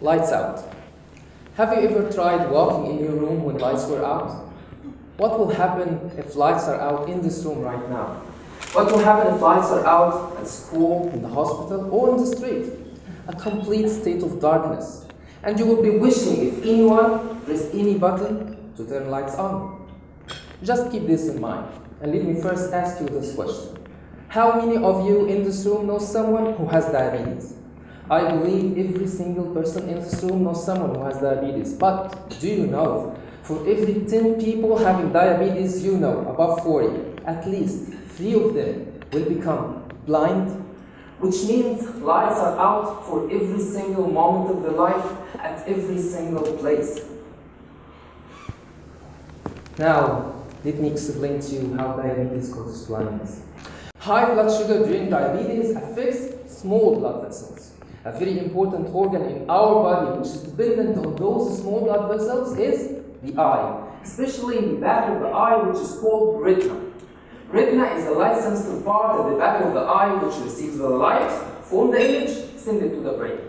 Lights out. Have you ever tried walking in your room when lights were out? What will happen if lights are out in this room right now? What will happen if lights are out at school, in the hospital, or in the street? A complete state of darkness. And you will be wishing if anyone pressed any button to turn lights on. Just keep this in mind. And let me first ask you this question. How many of you in this room know someone who has diabetes? I believe every single person in this room knows someone who has diabetes. But do you know, for every 10 people having diabetes, you know, above 40, at least 3 of them will become blind, which means lights are out for every single moment of their life at every single place. Now, let me explain to you how diabetes causes blindness. High blood sugar during diabetes affects small blood vessels. A very important organ in our body which is dependent on those small blood vessels is the eye, especially in the back of the eye, which is called retina. Retina is a light-sensitive part at the back of the eye which receives the light, form the image, send it to the brain.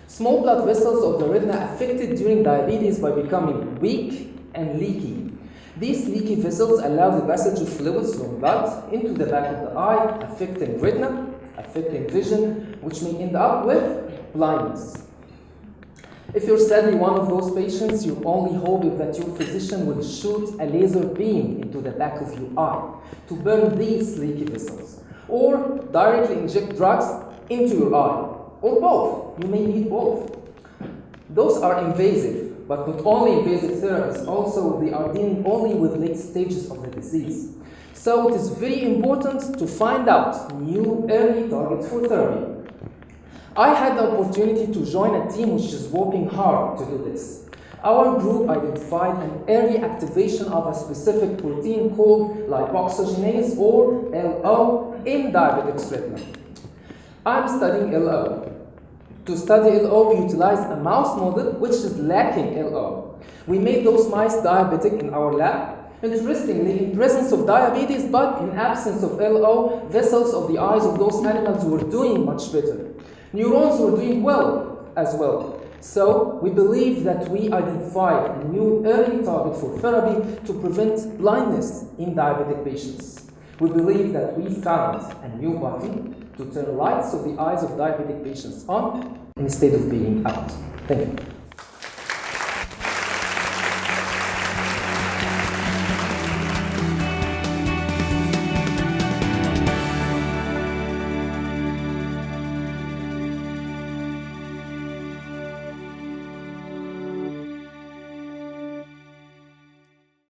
Small blood vessels of the retina affected during diabetes by becoming weak and leaky. These leaky vessels allow the passage of fluids from blood into the back of the eye, affecting retina, affecting vision, which may end up with blindness. If you're sadly one of those patients, your only hope is that your physician will shoot a laser beam into the back of your eye to burn these leaky vessels, or directly inject drugs into your eye, or both. You may need both. Those are invasive, but not only invasive therapies, also they are dealing only with late stages of the disease. So it is very important to find out new early targets for therapy. I had the opportunity to join a team which is working hard to do this. Our group identified an early activation of a specific protein called lipoxygenase, or LO, in diabetic retina. I'm studying LO. To study LO, we utilized a mouse model which is lacking LO. We made those mice diabetic in our lab. Interestingly, in presence of diabetes, but in absence of LO, vessels of the eyes of those animals were doing much better. Neurons were doing well as well. So we believe that we identified a new early target for therapy to prevent blindness in diabetic patients. We believe that we found a new button to turn lights of the eyes of diabetic patients on instead of being out. Thank you.